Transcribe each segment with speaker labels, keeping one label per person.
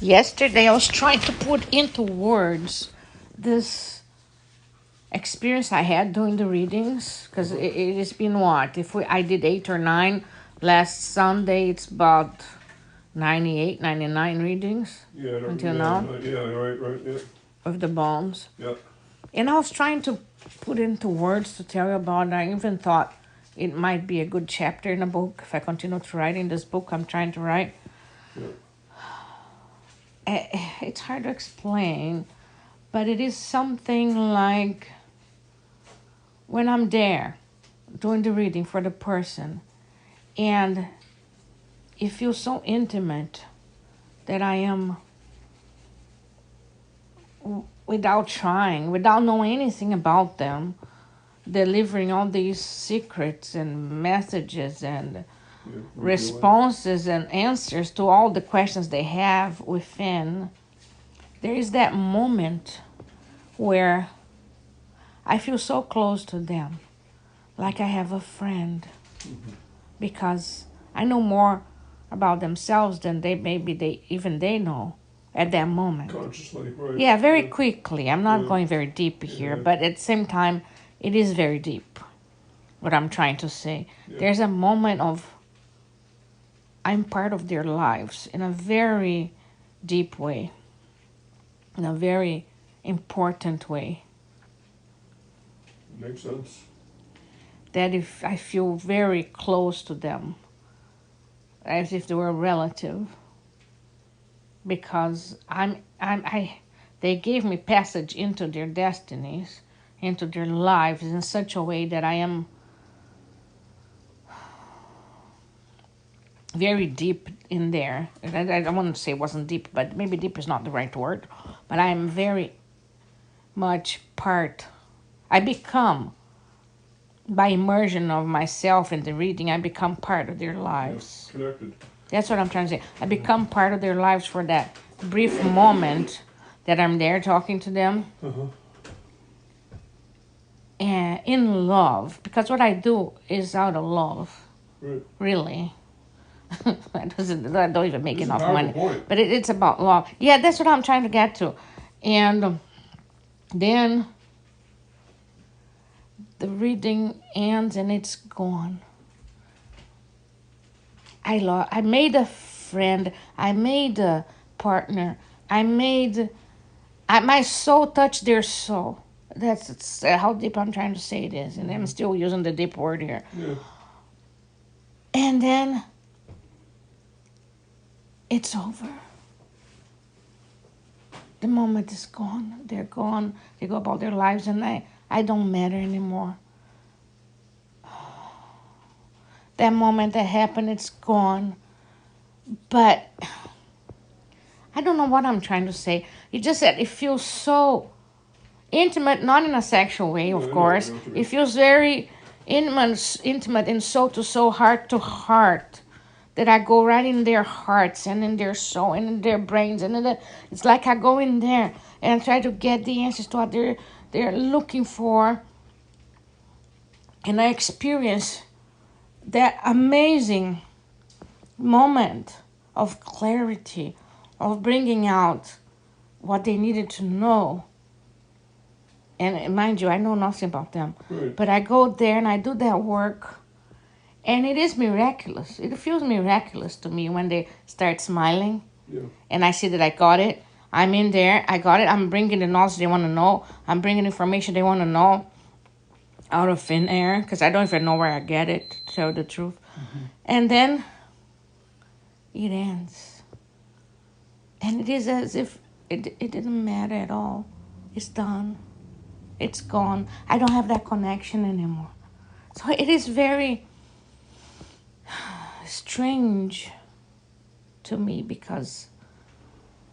Speaker 1: Yesterday, I was trying to put into words this experience I had doing the readings because it has been what? I did 8 or 9 last Sunday, it's about 98, 99 readings until now
Speaker 2: right, yeah,
Speaker 1: of the bones.
Speaker 2: yeah.
Speaker 1: And I was trying to put into words to tell you about it. I even thought it might be a good chapter in a book if I continue to write in this book I'm trying to write.
Speaker 2: Yeah.
Speaker 1: It's hard to explain, but it is something like when I'm there doing the reading for the person, and it feels so intimate that I am, without trying, without knowing anything about them, delivering all these secrets and messages and responses and answers to all the questions they have within. There is that moment where I feel so close to them, like I have a friend, because I know more about themselves than they know at that moment.
Speaker 2: Consciously, right.
Speaker 1: Yeah, very quickly. I'm not
Speaker 2: Yeah.
Speaker 1: going very deep here,
Speaker 2: Yeah.
Speaker 1: but at the same time, it is very deep. What I'm trying to say.
Speaker 2: Yeah.
Speaker 1: There's a moment of I'm part of their lives in a very deep way, in a very important way.
Speaker 2: Makes sense.
Speaker 1: That if I feel very close to them, as if they were a relative, because they gave me passage into their destinies, into their lives in such a way that I am very deep in there. I don't want to say it wasn't deep, but maybe deep is not the right word. But I am very much part. I become, by immersion of myself in the reading, I become part of their lives.
Speaker 2: Yeah. Connected.
Speaker 1: That's what I'm trying to say. I become part of their lives for that brief moment that I'm there talking to them.
Speaker 2: Uh-huh.
Speaker 1: And in love, because what I do is out of love,
Speaker 2: Right.
Speaker 1: really. I don't even make
Speaker 2: It's
Speaker 1: enough
Speaker 2: a powerful
Speaker 1: money,
Speaker 2: point.
Speaker 1: but it's about love. Yeah, that's what I'm trying to get to. And then the reading ends and it's gone. I made a friend. I made a partner. My soul touched their soul. That's how deep I'm trying to say it is, and I'm still using the deep word here.
Speaker 2: Yeah.
Speaker 1: And then it's over. The moment is gone. They're gone. They go about their lives, and I don't matter anymore. That moment that happened, it's gone. But I don't know what I'm trying to say. You just said it feels so intimate, not in a sexual way, of course. It feels very intimate in soul to soul, heart to heart. That I go right in their hearts and in their soul and in their brains, and it's like I go in there and try to get the answers to what they're looking for, and I experience that amazing moment of clarity, of bringing out what they needed to know. And mind you, I know nothing about them.
Speaker 2: Right.
Speaker 1: But I go there and I do that work. And it is miraculous. It feels miraculous to me when they start smiling.
Speaker 2: Yeah.
Speaker 1: And I see that I got it. I'm in there. I got it. I'm bringing the knowledge they want to know. I'm bringing information they want to know out of thin air. Because I don't even know where I get it, to tell the truth. Mm-hmm. And then it ends. And it is as if it didn't matter at all. It's done. It's gone. I don't have that connection anymore. So it is very strange to me because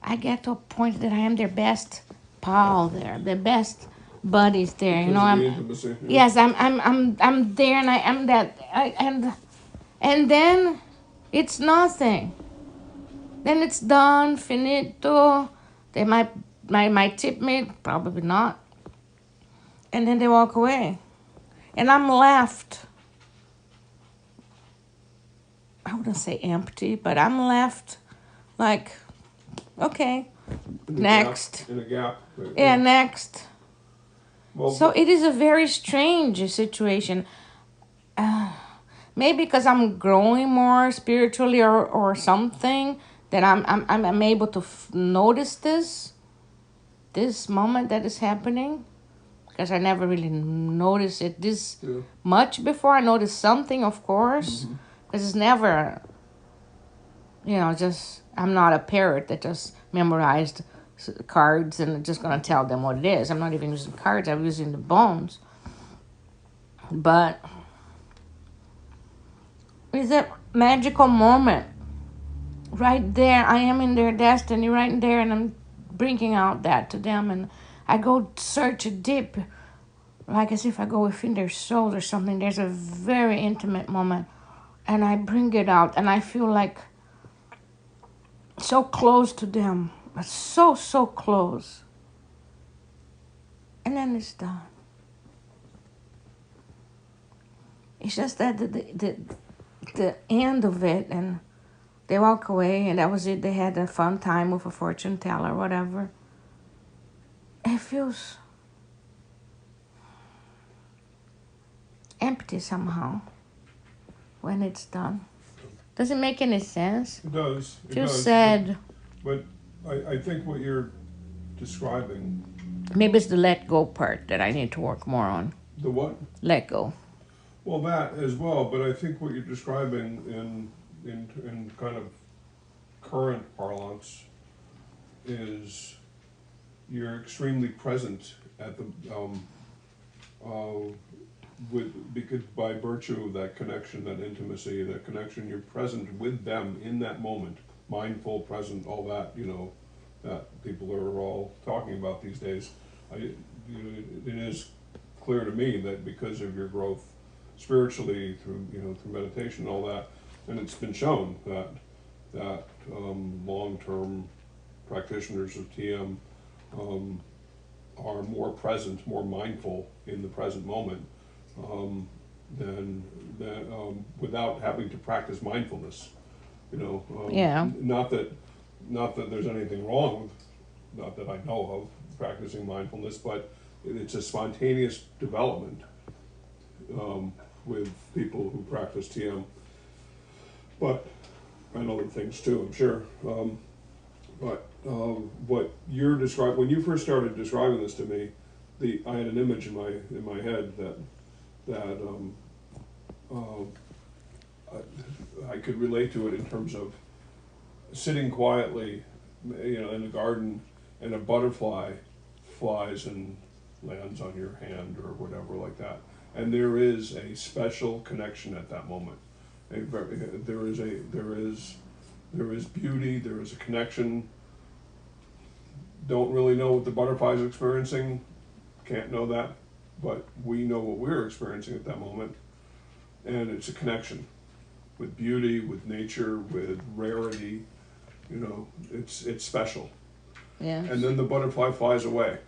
Speaker 1: I get to a point that I am their best pal there, their best buddies there.
Speaker 2: Because
Speaker 1: you know,
Speaker 2: of
Speaker 1: I'm
Speaker 2: the intimacy. Yeah.
Speaker 1: yes, I'm there, and I am that. And then it's nothing. Then it's done, finito. They might tip me, probably not. And then they walk away. And I'm left, I wouldn't say empty, but I'm left like Okay.
Speaker 2: In a
Speaker 1: Next.
Speaker 2: Gap, in a gap.
Speaker 1: Yeah, next.
Speaker 2: Well,
Speaker 1: So it is a very strange situation. Uh, Maybe because I'm growing more spiritually or something that I'm able to notice this moment that is happening, because I never really noticed it this
Speaker 2: yeah.
Speaker 1: much before. I noticed something, of course,
Speaker 2: Mm-hmm.
Speaker 1: because it's never, just I'm not a parrot that just memorized cards and just gonna tell them what it is. I'm not even using cards. I'm using the bones. But it's a magical moment right there. I am in their destiny right there, and I'm bringing out that to them, and I go search deep, like as if I go within their souls or something. There's a very intimate moment, and I bring it out, and I feel like so close to them, but so close, and then it's done. It's just that the end of it, and they walk away, and that was it. They had a fun time with a fortune teller, whatever. It feels empty somehow when it's done. Does it make any sense?
Speaker 2: It does. It
Speaker 1: Feels
Speaker 2: does.
Speaker 1: sad.
Speaker 2: But I think what you're describing,
Speaker 1: Maybe it's the let go part that I need to work more on.
Speaker 2: the what?
Speaker 1: Let go.
Speaker 2: Well, that as well. But I think what you're describing in kind of current parlance is you're extremely present at the because by virtue of that connection, that intimacy, that connection, you're present with them in that moment, mindful, present, all that that people are all talking about these days. It is clear to me that because of your growth spiritually through meditation and all that, and it's been shown that long-term practitioners of TM are more present, more mindful in the present moment than without having to practice mindfulness.
Speaker 1: Yeah.
Speaker 2: Not that there's anything wrong with, not that I know of, practicing mindfulness, but it's a spontaneous development with people who practice TM. But and other things too, I'm sure. But what you're describing, when you first started describing this to me, I had an image in my head that I could relate to it in terms of sitting quietly, in the garden, and a butterfly flies and lands on your hand or whatever like that, and there is a special connection at that moment. There is beauty. There is a connection. Don't really know what the butterfly's experiencing. Can't know that, but we know what we're experiencing at that moment, and it's a connection with beauty, with nature, with rarity. It's special.
Speaker 1: Yeah.
Speaker 2: And then the butterfly flies away.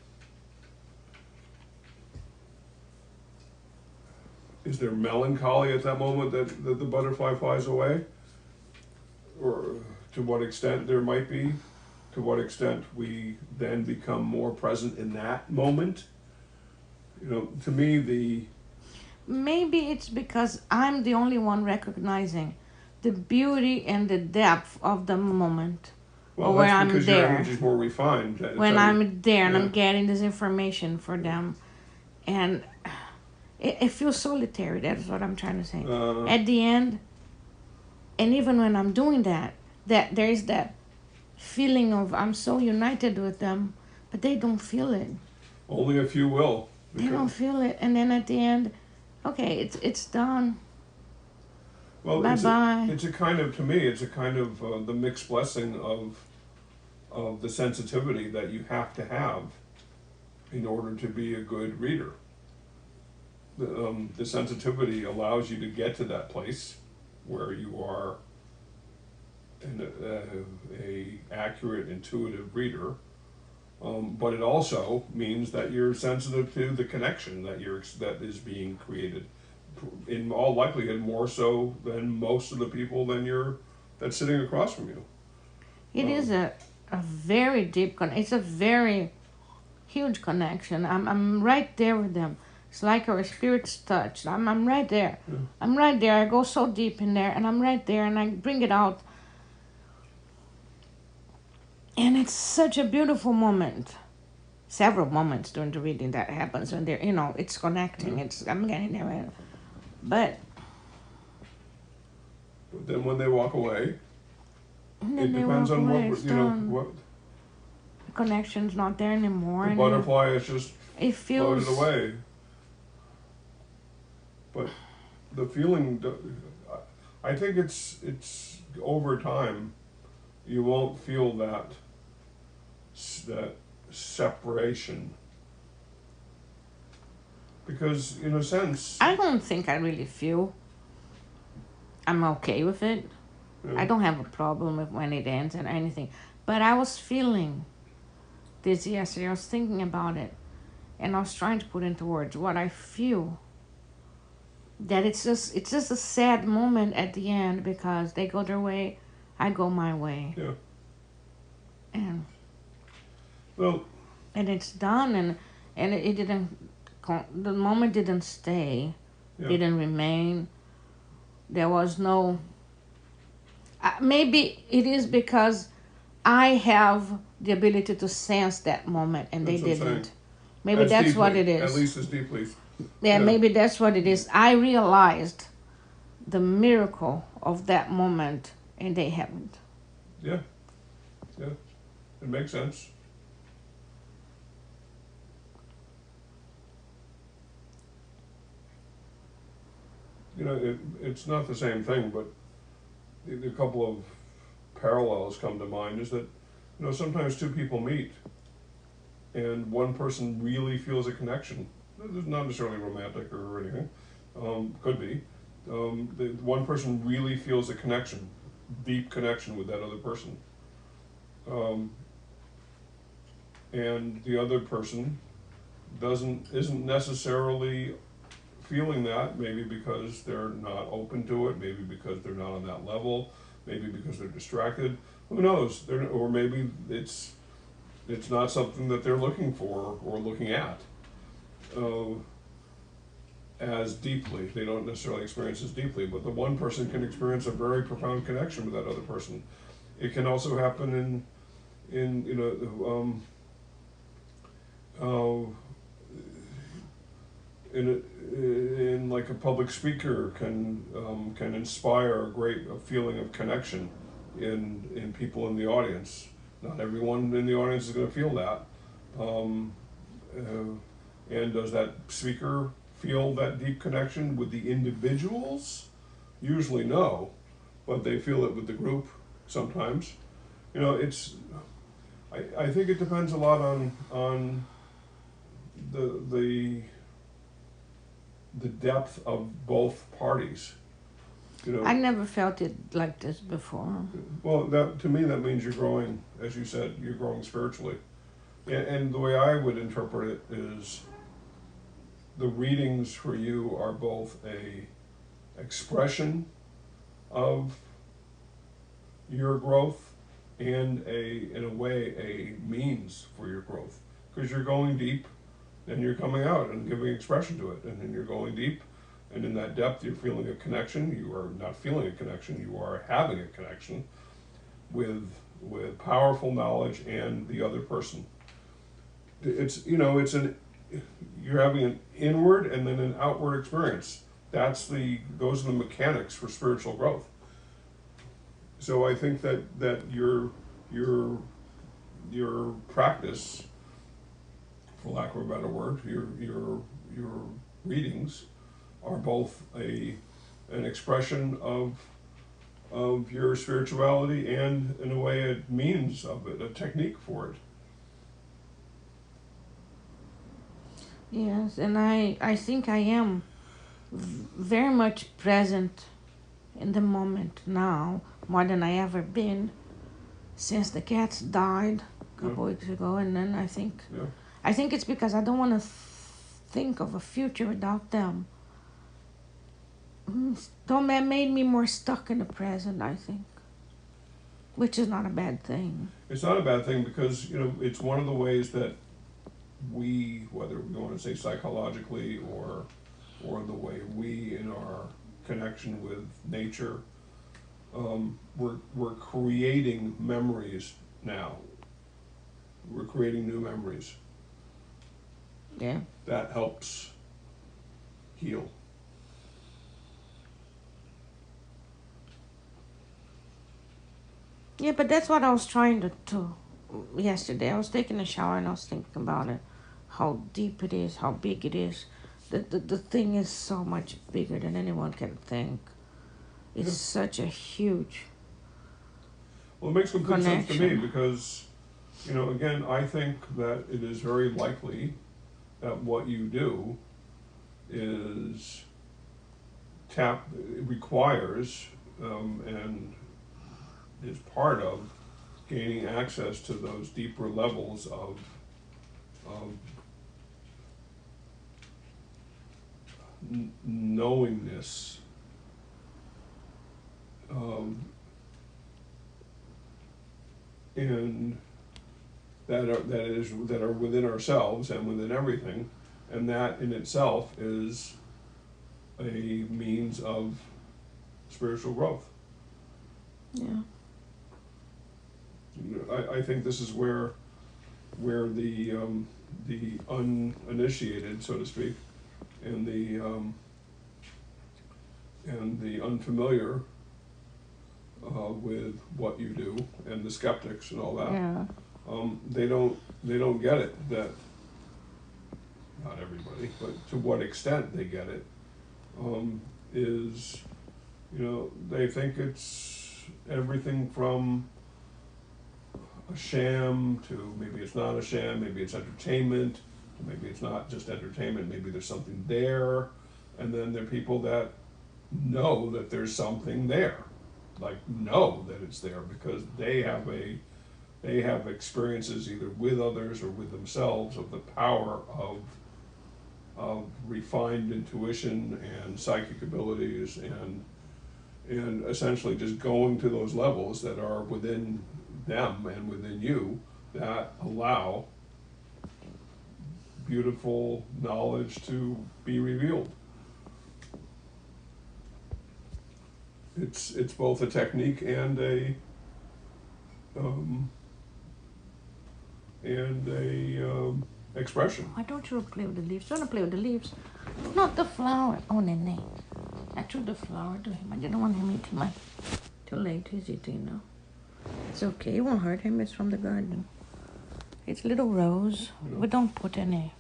Speaker 2: Is there melancholy at that moment that the butterfly flies away? Or to what extent there might be? To what extent we then become more present in that moment? To me,
Speaker 1: Maybe it's because I'm the only one recognizing the beauty and the depth of the moment, or where
Speaker 2: that's
Speaker 1: I'm
Speaker 2: because your
Speaker 1: there.
Speaker 2: energy is more refined.
Speaker 1: When I'm there and
Speaker 2: Yeah.
Speaker 1: I'm getting this information for them, and it feels solitary. That's what I'm trying to say. At the end, and even when I'm doing that there is that feeling of I'm so united with them, but they don't feel it.
Speaker 2: Only a few will.
Speaker 1: They don't feel it, and then at the end, okay, it's done.
Speaker 2: Well,
Speaker 1: Bye bye.
Speaker 2: it's a kind of, to me, it's a kind of the mixed blessing of the sensitivity that you have to have in order to be a good reader. The sensitivity allows you to get to that place where you are a accurate, intuitive reader. But it also means that you're sensitive to the connection that is being created. In all likelihood, more so than most of the people that's sitting across from you.
Speaker 1: It is a very deep it's a very huge connection. I'm right there with them. It's like our spirits touch. I'm right there.
Speaker 2: Yeah.
Speaker 1: I'm right there. I go so deep in there, and I'm right there, and I bring it out. And it's such a beautiful moment. Several moments during the reading that happens when they're, it's connecting.
Speaker 2: Yeah.
Speaker 1: I'm getting there. But
Speaker 2: Then when they walk away,
Speaker 1: and
Speaker 2: it
Speaker 1: then they
Speaker 2: depends
Speaker 1: walk
Speaker 2: on
Speaker 1: away.
Speaker 2: what
Speaker 1: It's
Speaker 2: you know.
Speaker 1: done.
Speaker 2: What
Speaker 1: The connection's not there anymore.
Speaker 2: the
Speaker 1: And
Speaker 2: butterfly is just
Speaker 1: it
Speaker 2: floated
Speaker 1: feels.
Speaker 2: away. But the feeling, I think it's over time, you won't feel that separation, because in a sense,
Speaker 1: I don't think I really feel. I'm okay with it.
Speaker 2: you
Speaker 1: I
Speaker 2: know,
Speaker 1: don't have a problem with when it ends and anything. But I was feeling this yesterday. I was thinking about it. And I was trying to put into words what I feel. That it's just a sad moment at the end because they go their way, I go my way.
Speaker 2: yeah.
Speaker 1: And
Speaker 2: Well,
Speaker 1: it's done, and it didn't, the moment didn't stay,
Speaker 2: yeah.
Speaker 1: didn't remain. There was no, maybe it is because I have the ability to sense that moment and
Speaker 2: That's
Speaker 1: they
Speaker 2: what I'm saying.
Speaker 1: didn't. Maybe that's what it
Speaker 2: At
Speaker 1: is.
Speaker 2: least as deeply.
Speaker 1: Yeah,
Speaker 2: Yeah.
Speaker 1: maybe that's what it is. I realized the miracle of that moment and they haven't.
Speaker 2: Yeah, yeah. It makes sense. It's not the same thing, but a couple of parallels come to mind is that, sometimes two people meet and one person really feels a connection. It's not necessarily romantic or anything, could be. The one person really feels a connection, deep connection with that other person. Um, and the other person isn't necessarily feeling that, maybe because they're not open to it, maybe because they're not on that level, maybe because they're distracted. Who knows? Or maybe it's not something that they're looking for or looking at as deeply. They don't necessarily experience as deeply, but the one person can experience a very profound connection with that other person. It can also happen in in like a public speaker can inspire a feeling of connection in people in the audience. Not everyone in the audience is going to feel that. And does that speaker feel that deep connection with the individuals? Usually no, but they feel it with the group sometimes. It's I think it depends a lot on the depth of both parties.
Speaker 1: I never felt it like this before.
Speaker 2: Well, that to me that means you're growing, as you said, you're growing spiritually. And the way I would interpret it is the readings for you are both a expression of your growth and in a way a means for your growth, because you're going deep and you're coming out and giving expression to it, and then you're going deep, and in that depth you're feeling a connection. You are not feeling a connection, you are having a connection with powerful knowledge and the other person. You're having an inward and then an outward experience. Those are the mechanics for spiritual growth. So I think that your practice, for lack of a better word, your readings are both an expression of your spirituality and in a way a means of it, a technique for it.
Speaker 1: Yes, and I think I am very much present in the moment now, more than I ever been since the cats died a couple weeks ago. And then I think it's because I don't want to think of a future without them. That made me more stuck in the present, I think. Which is not a bad thing.
Speaker 2: It's not a bad thing because, it's one of the ways that we, whether we want to say psychologically or the way we in our connection with nature, we're creating memories now. We're creating new memories.
Speaker 1: Yeah.
Speaker 2: That helps heal.
Speaker 1: Yeah, but that's what I was trying to do yesterday. I was taking a shower and I was thinking about it, how deep it is, how big it is. The thing is so much bigger than anyone can think. It's
Speaker 2: Yeah.
Speaker 1: such a huge
Speaker 2: Well, it makes complete sense to me
Speaker 1: connection.
Speaker 2: because, again, I think that it is very likely that what you do is it requires and is part of gaining access to those deeper levels of knowingness, and that are within ourselves and within everything, and that in itself is a means of spiritual growth.
Speaker 1: Yeah.
Speaker 2: I think this is where the uninitiated, so to speak, and the unfamiliar with what you do, and the skeptics and all that,
Speaker 1: Yeah.
Speaker 2: they don't get it. That not everybody, but to what extent they get it, is, they think it's everything from a sham to maybe it's not a sham, maybe it's entertainment, to maybe it's not just entertainment, maybe there's something there. And then there are people that know that there's something there, like know that it's there because they have experiences either with others or with themselves of the power of refined intuition and psychic abilities, and essentially just going to those levels that are within them and within you that allow beautiful knowledge to be revealed. It's both a technique and a expression.
Speaker 1: Why don't you play with the leaves? You want to play with the leaves? Not the flower. Oh, Nene. I threw the flower to him. I didn't want him eating my... Too late. He's eating now. It's okay. It won't hurt him. It's from the garden. It's little rose. We don't put any...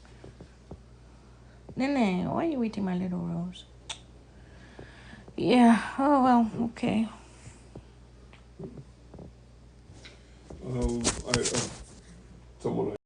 Speaker 1: Nene, why are you eating my little rose? Yeah. Oh, well, okay.